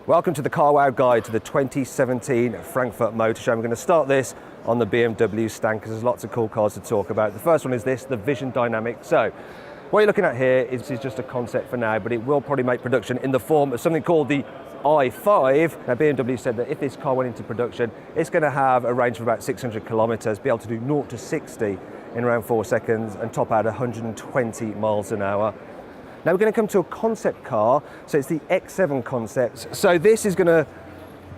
Welcome to the Car Wow Guide to the 2017 Frankfurt Motor Show. We're going to start this on the BMW stand because there's lots of cool cars to talk about. The first one is this, the Vision Dynamic. So what you're looking at here is just a concept for now, but it will probably make production in the form of something called the i5. Now BMW said that if this car went into production, it's going to have a range of about 600 kilometers, be able to do 0 to 60 in around 4 seconds and top out 120 miles an hour. Now we're going to come to a concept car, so it's the X7 concept. So this is going to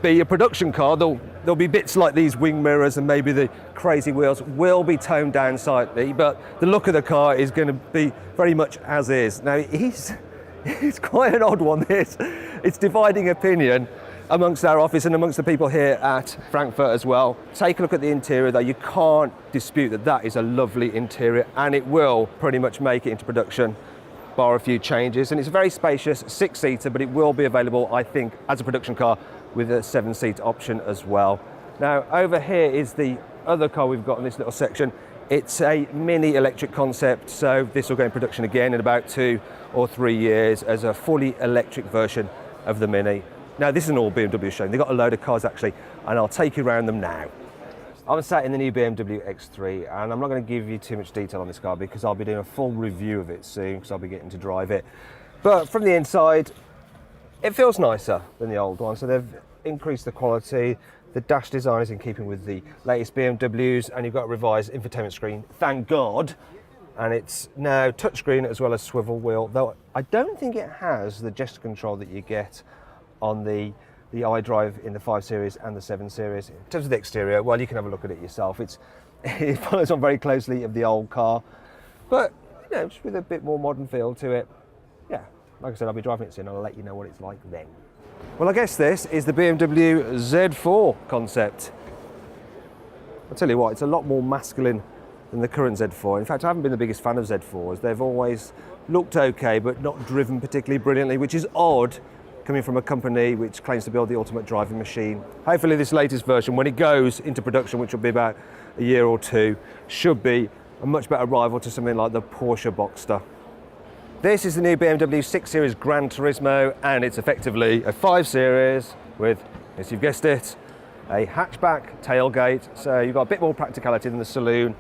be a production car. There'll be bits like these wing mirrors and maybe the crazy wheels will be toned down slightly, but the look of the car is going to be very much as is. Now it's quite an odd one, this. It's dividing opinion amongst our office and amongst the people here at Frankfurt as well. Take a look at the interior though. You can't dispute that that is a lovely interior and it will pretty much make it into production, bar a few changes, and it's a very spacious 6-seater, but it will be available, I think, as a production car with a 7-seat option as well. Now over here is the other car we've got in this little section. It's a mini electric concept, so this will go in production again in about 2 or 3 years as a fully electric version of the Mini. Now this is an all BMW show. They've got a load of cars actually, and I'll take you around them now. I'm sat in the new BMW X3 and I'm not going to give you too much detail on this car because I'll be doing a full review of it soon because I'll be getting to drive it. But from the inside, it feels nicer than the old one. So they've increased the quality. The dash design is in keeping with the latest BMWs and you've got a revised infotainment screen, thank God. And it's now touchscreen as well as swivel wheel, though I don't think it has the gesture control that you get on the iDrive in the 5 Series and the 7 Series. In terms of the exterior, well, you can have a look at it yourself. It follows on very closely of the old car, but you know, just with a bit more modern feel to it. Yeah, like I said, I'll be driving it soon and I'll let you know what it's like then. Well, I guess this is the BMW Z4 concept. I'll tell you what, it's a lot more masculine than the current Z4. In fact, I haven't been the biggest fan of Z4s. They've always looked okay, but not driven particularly brilliantly, which is odd coming from a company which claims to build the ultimate driving machine. Hopefully this latest version, when it goes into production, which will be about a year or two, should be a much better rival to something like the Porsche Boxster. This is the new BMW 6 Series Gran Turismo, and it's effectively a 5 Series with, as you've guessed it, a hatchback tailgate. So you've got a bit more practicality than the saloon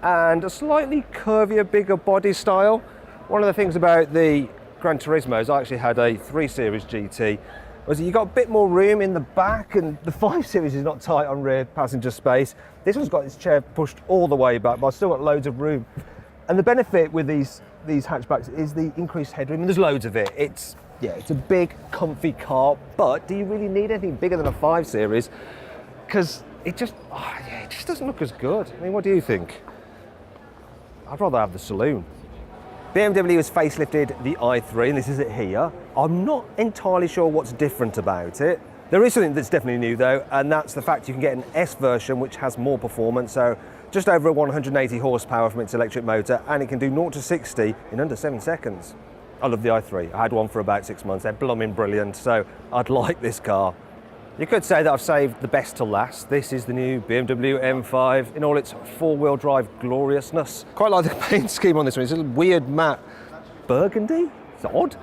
and a slightly curvier, bigger body style. One of the things about the Gran Turismos, I actually had a 3 Series GT, was that you got a bit more room in the back and the 5 Series is not tight on rear passenger space. This one's got its chair pushed all the way back, but I've still got loads of room. And the benefit with these hatchbacks is the increased headroom, and there's loads of it. It's a big, comfy car, but do you really need anything bigger than a 5 Series? Because it just doesn't look as good. I mean, what do you think? I'd rather have the saloon. BMW has facelifted the i3, and this is it here. I'm not entirely sure what's different about it. There is something that's definitely new though, and that's the fact you can get an S version which has more performance, so just over 180 horsepower from its electric motor, and it can do 0 to 60 in under 7 seconds. I love the i3. I had one for about 6 months. They're blooming brilliant, so I'd like this car. You could say that I've saved the best to last. This is the new BMW M5 in all its 4-wheel drive gloriousness. Quite like the paint scheme on this one. It's a little weird matte burgundy. It's odd.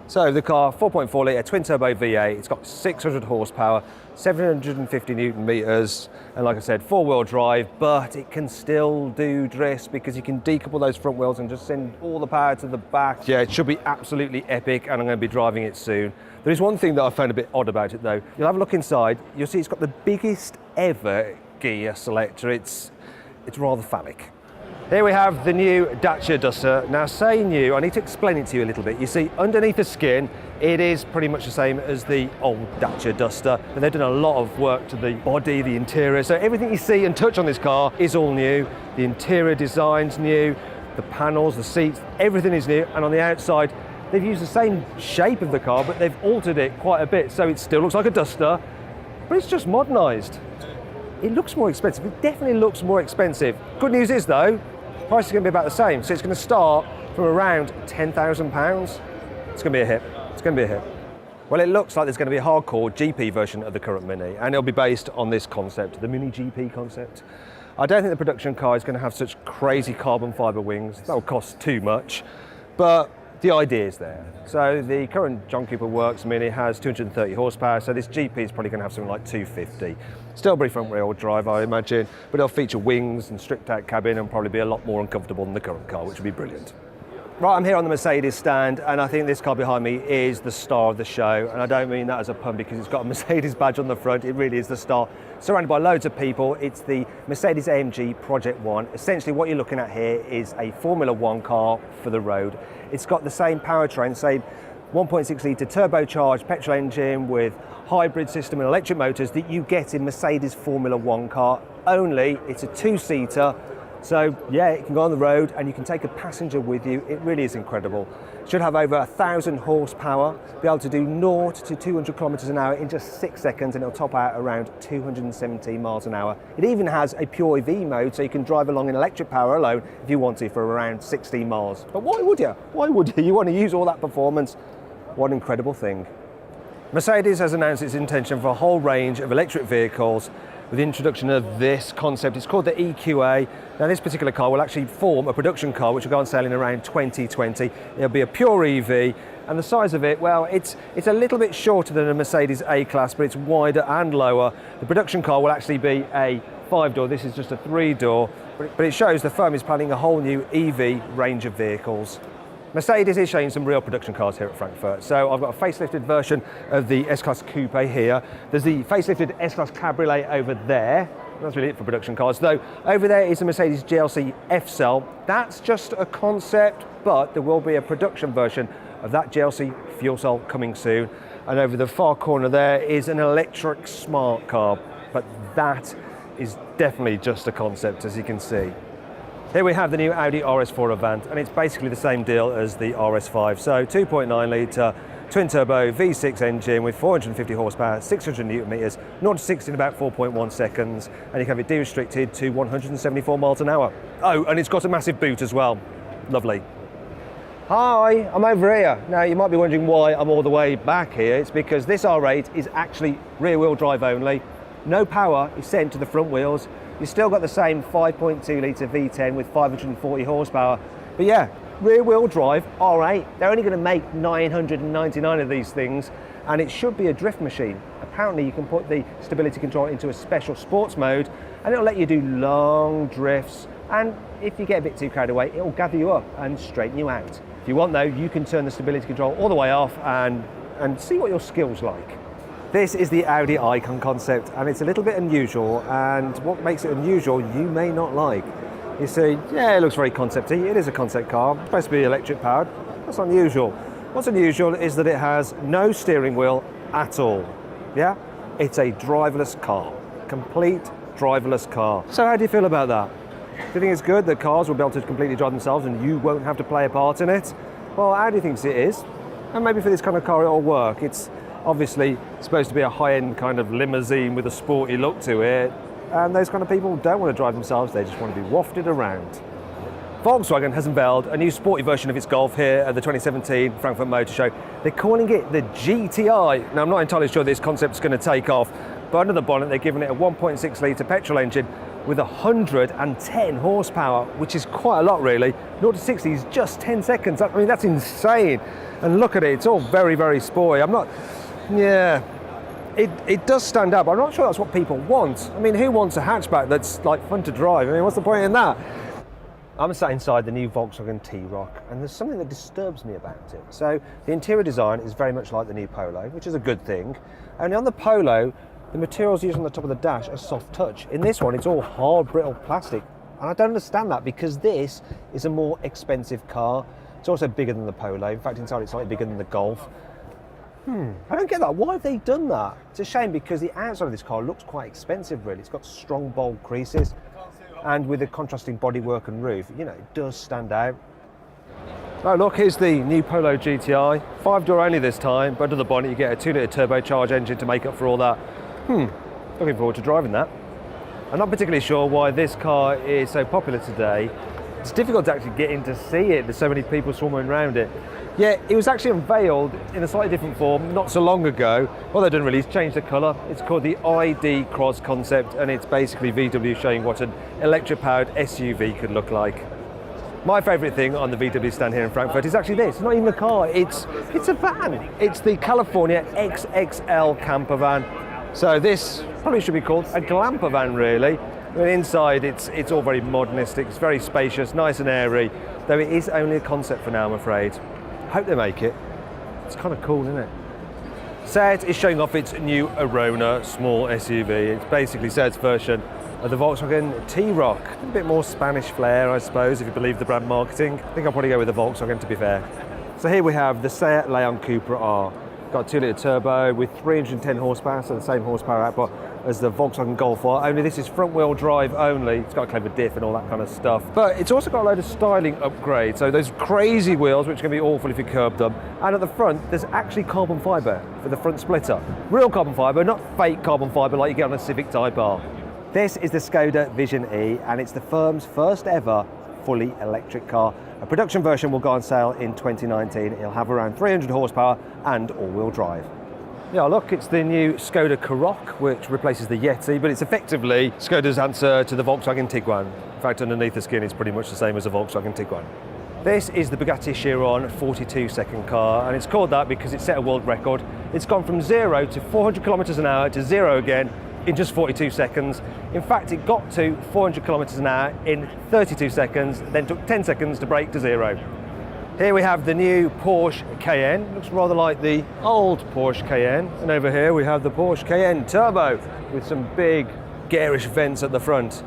So the car, 4.4 litre twin turbo V8. It's got 600 horsepower, 750 Newton meters, and like I said, 4-wheel drive, but it can still do drifts because you can decouple those front wheels and just send all the power to the back. Yeah, it should be absolutely epic, and I'm going to be driving it soon. There is one thing that I found a bit odd about it though. You'll have a look inside, you'll see it's got the biggest ever gear selector. It's rather phallic. Here we have the new Dacia Duster. Now, say new, I need to explain it to you a little bit. You see, underneath the skin, it is pretty much the same as the old Dacia Duster, but they've done a lot of work to the body, the interior. So everything you see and touch on this car is all new. The interior design's new, the panels, the seats, everything is new. And on the outside, they've used the same shape of the car, but they've altered it quite a bit. So it still looks like a Duster, but it's just modernised. It looks more expensive. It definitely looks more expensive. Good news is though, price is going to be about the same. So it's going to start from around £10,000. It's going to be a hit. It's going to be a hit. Well, it looks like there's going to be a hardcore GP version of the current Mini, and it'll be based on this concept, the Mini GP concept. I don't think the production car is going to have such crazy carbon fibre wings. That will cost too much. But The idea is there. So the current John Cooper Works Mini has 230 horsepower, so this GP is probably going to have something like 250. Still pretty front wheel drive, I imagine, but it'll feature wings and stripped out cabin and probably be a lot more uncomfortable than the current car, which would be brilliant. Right, I'm here on the Mercedes stand, and I think this car behind me is the star of the show, and I don't mean that as a pun because it's got a Mercedes badge on the front. It really is the star. Surrounded by loads of people. It's the Mercedes-AMG Project One. Essentially what you're looking at here is a Formula One car for the road. It's got the same powertrain, same 1.6 litre turbocharged petrol engine with hybrid system and electric motors that you get in Mercedes Formula One car, only it's a two-seater. So yeah, it can go on the road and you can take a passenger with you. It really is incredible. Should have over 1,000 horsepower, be able to do 0 to 200 kilometers an hour in just 6 seconds, and it'll top out around 217 miles an hour. It even has a pure EV mode, so you can drive along in electric power alone if you want to for around 16 miles. But why would you? Why would you? You want to use all that performance? What an incredible thing. Mercedes has announced its intention for a whole range of electric vehicles with the introduction of this concept. It's called the EQA. Now this particular car will actually form a production car which will go on sale in around 2020. It'll be a pure EV, and the size of it, well, it's a little bit shorter than a Mercedes A-Class, but it's wider and lower. The production car will actually be a 5-door. This is just a 3-door, but it shows the firm is planning a whole new EV range of vehicles. Mercedes is showing some real production cars here at Frankfurt. So I've got a facelifted version of the S-Class Coupe here. There's the facelifted S-Class Cabriolet over there. That's really it for production cars. Though over there is the Mercedes GLC F-Cell. That's just a concept, but there will be a production version of that GLC fuel cell coming soon. And over the far corner there is an electric smart car, but that is definitely just a concept, as you can see. Here we have the new Audi RS4 Avant, and it's basically the same deal as the RS5. So 2.9 litre twin turbo V6 engine with 450 horsepower, 600 newton meters, 0 to 60 in about 4.1 seconds, and you can have it de-restricted to 174 miles an hour. Oh, and it's got a massive boot as well. Lovely. Hi, I'm over here. Now you might be wondering why I'm all the way back here. It's because this R8 is actually rear wheel drive only. No power is sent to the front wheels. You've still got the same 5.2 litre V10 with 540 horsepower. But yeah, rear wheel drive, R8. They're only going to make 999 of these things, and it should be a drift machine. Apparently you can put the stability control into a special sports mode, and it'll let you do long drifts. And if you get a bit too carried away, it'll gather you up and straighten you out. If you want though, you can turn the stability control all the way off and see what your skill's like. This is the Audi Icon concept, and it's a little bit unusual, and what makes it unusual you may not like. You see, yeah, it looks very concept-y. It is a concept car, it's supposed to be electric powered. That's unusual. What's unusual is that it has no steering wheel at all. Yeah, it's a driverless car, complete driverless car. So how do you feel about that? Do you think it's good that cars will be able to completely drive themselves and you won't have to play a part in it? Well, Audi thinks it is, and maybe for this kind of car it'll work. It's obviously supposed to be a high-end kind of limousine with a sporty look to it, and those kind of people don't want to drive themselves, they just want to be wafted around. Volkswagen has unveiled a new sporty version of its Golf here at the 2017 Frankfurt Motor Show. They're calling it the GTI. Now I'm not entirely sure this concept's going to take off, but under the bonnet they're giving it a 1.6 litre petrol engine with 110 horsepower, which is quite a lot really. 0 to 60 is just 10 seconds. I mean, that's insane. And look at it, it's all very, very sporty. Yeah, it does stand up. I'm not sure that's what people want. I mean, who wants a hatchback that's like fun to drive? I mean, what's the point in that? I'm sat inside the new Volkswagen T-Roc, and there's something that disturbs me about it. So the interior design is very much like the new Polo, which is a good thing. Only on the Polo, the materials used on the top of the dash are soft touch. In this one, it's all hard, brittle plastic. And I don't understand that, because this is a more expensive car. It's also bigger than the Polo. In fact, inside it's slightly bigger than the Golf. I don't get that. Why have they done that? It's a shame, because the outside of this car looks quite expensive, really. It's got strong, bold creases, and with the contrasting bodywork and roof, you know, it does stand out. Oh, look, here's the new Polo GTI. 5-door only this time, but under the bonnet you get a 2-litre turbocharged engine to make up for all that. Looking forward to driving that. I'm not particularly sure why this car is so popular today. It's difficult to actually get in to see it. There's so many people swarming around it. Yeah, it was actually unveiled in a slightly different form not so long ago. What they've done really is change the colour. It's called the ID Cross concept, and it's basically VW showing what an electric-powered SUV could look like. My favourite thing on the VW stand here in Frankfurt is actually this. It's not even a car, it's a van. It's the California XXL camper van. So this probably should be called a glamper van, really. I mean, inside it's all very modernistic, it's very spacious, nice and airy, though it is only a concept for now, I'm afraid. Hope they make it. It's kind of cool, isn't it? Seat is showing off its new Arona small SUV. It's basically Seat's version of the Volkswagen T-Roc. A bit more Spanish flair, I suppose, if you believe the brand marketing. I think I'll probably go with the Volkswagen, to be fair. So here we have the Seat Leon Cupra R. Got a 2-litre turbo with 310 horsepower, so the same horsepower output as the Volkswagen Golf R, only this is front-wheel drive only. It's got a clever diff and all that kind of stuff. But it's also got a load of styling upgrades, so those crazy wheels, which can be awful if you curb them. And at the front, there's actually carbon fibre for the front splitter. Real carbon fibre, not fake carbon fibre like you get on a Civic Type R. This is the Skoda Vision E, and it's the firm's first ever fully electric car. A production version will go on sale in 2019. It'll have around 300 horsepower and all-wheel drive. Yeah, look, it's the new Skoda Karoq, which replaces the Yeti, but it's effectively Skoda's answer to the Volkswagen Tiguan. In fact, underneath the skin, it's pretty much the same as a Volkswagen Tiguan. This is the Bugatti Chiron 42-second car, and it's called that because it set a world record. It's gone from 0 to 400 kilometers an hour to 0 again in just 42 seconds. In fact, it got to 400 kilometers an hour in 32 seconds, then took 10 seconds to brake to 0. Here we have the new Porsche Cayenne. Looks rather like the old Porsche Cayenne. And over here we have the Porsche Cayenne Turbo with some big garish vents at the front.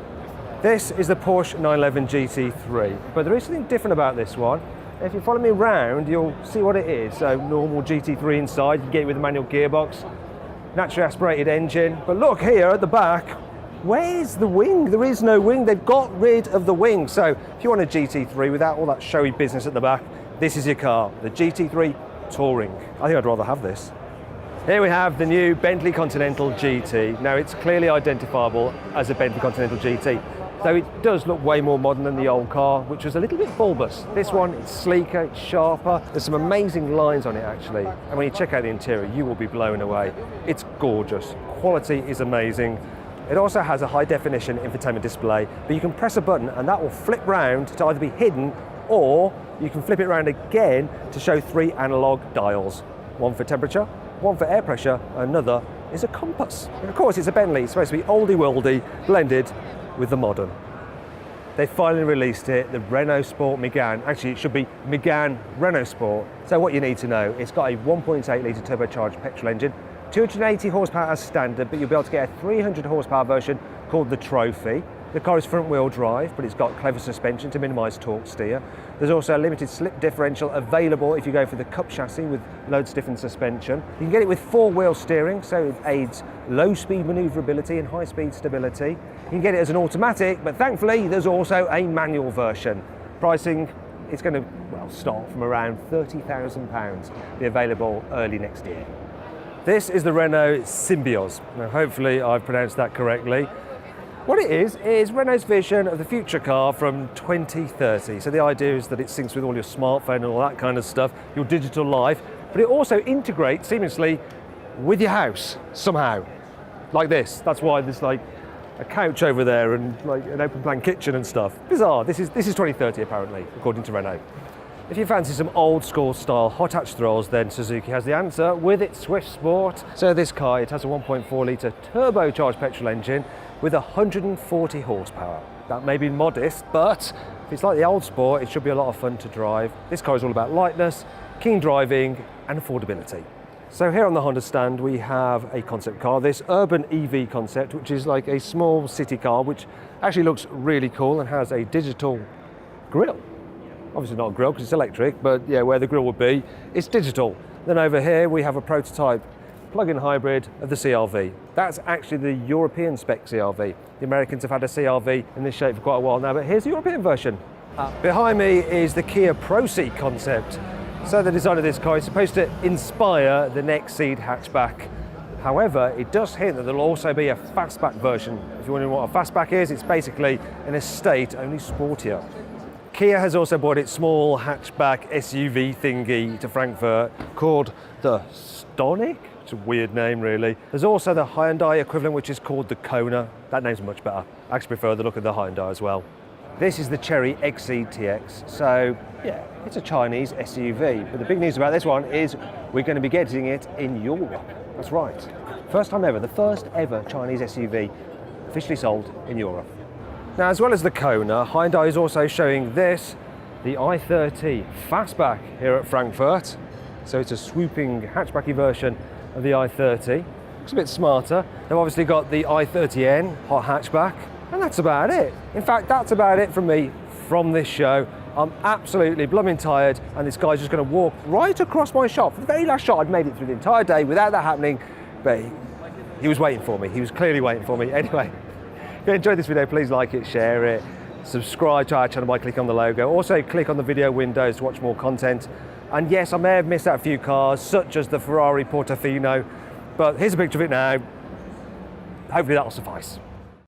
This is the Porsche 911 GT3, but there is something different about this one. If you follow me around, you'll see what it is. So normal GT3 inside, you get it with a manual gearbox, naturally aspirated engine. But look here at the back, where's the wing? There is no wing. They've got rid of the wing. So if you want a GT3 without all that showy business at the back, this is your car, the GT3 Touring. I think I'd rather have this. Here we have the new Bentley Continental GT. Now it's clearly identifiable as a Bentley Continental GT, though it does look way more modern than the old car, which was a little bit bulbous. This one, it's sleeker, it's sharper. There's some amazing lines on it actually. And when you check out the interior, you will be blown away. It's gorgeous. Quality is amazing. It also has a high definition infotainment display, but you can press a button and that will flip round to either be hidden, or you can flip it around again to show 3 analog dials. One for temperature, one for air pressure, another is a compass. And of course it's a Bentley, it's supposed to be oldie-worldy, blended with the modern. They finally released it, the Renault Sport Megane. Actually, it should be Megane Renault Sport. So what you need to know, it's got a 1.8 litre turbocharged petrol engine, 280 horsepower as standard, but you'll be able to get a 300 horsepower version called the Trophy. The car is front wheel drive, but it's got clever suspension to minimise torque steer. There's also a limited slip differential available if you go for the Cup chassis with load stiffened suspension. You can get it with 4-wheel steering, so it aids low speed manoeuvrability and high speed stability. You can get it as an automatic, but thankfully there's also a manual version. Pricing, it's going to start from around £30,000, be available early next year. This is the Renault Symbioz. Now hopefully I've pronounced that correctly. What it is Renault's vision of the future car from 2030. So the idea is that it syncs with all your smartphone and all that kind of stuff, your digital life, but it also integrates seamlessly with your house somehow, like this. That's why there's like a couch over there and like an open plan kitchen and stuff. Bizarre. This is 2030 apparently, according to Renault. If you fancy some old school style hot hatch thrills, then Suzuki has the answer with its Swift Sport. So this car, it has a 1.4 litre turbocharged petrol engine with 140 horsepower. That may be modest, but if it's like the old Sport, it should be a lot of fun to drive. This car is all about lightness, keen driving and affordability. So here on the Honda stand, we have a concept car, this urban EV concept, which is like a small city car, which actually looks really cool and has a digital grille. Obviously not a grille because it's electric, but yeah, where the grille would be, it's digital. Then over here we have a prototype plug-in hybrid of the CR-V. That's actually the European spec CR-V. The Americans have had a CR-V in this shape for quite a while now, but here's the European version. Behind me is the Kia Proceed concept. So the design of this car is supposed to inspire the next Ceed hatchback. However, it does hint that there'll also be a fastback version. If you're wondering what a fastback is, it's basically an estate, only sportier. Kia has also brought its small hatchback SUV thingy to Frankfurt called the Stonic. It's a weird name, really. There's also the Hyundai equivalent, which is called the Kona. That name's much better. I actually prefer the look of the Hyundai as well. This is the Chery Exceed TX. So yeah, it's a Chinese SUV. But the big news about this one is we're going to be getting it in Europe. That's right. First time ever, the first ever Chinese SUV officially sold in Europe. Now, as well as the Kona, Hyundai is also showing this, the i30 Fastback here at Frankfurt. So it's a swooping hatchbacky version of the i30. Looks a bit smarter. They've obviously got the i30N hot hatchback, and that's about it. In fact, that's about it from me from this show. I'm absolutely blooming tired, and this guy's just going to walk right across my shop. For the very last shot, I'd made it through the entire day without that happening, but he was waiting for me. He was clearly waiting for me. Anyway, if you enjoyed this video, please like it, share it, subscribe to our channel by clicking on the logo. Also, click on the video windows to watch more content. And yes, I may have missed out a few cars, such as the Ferrari Portofino, but here's a picture of it now. Hopefully that'll suffice.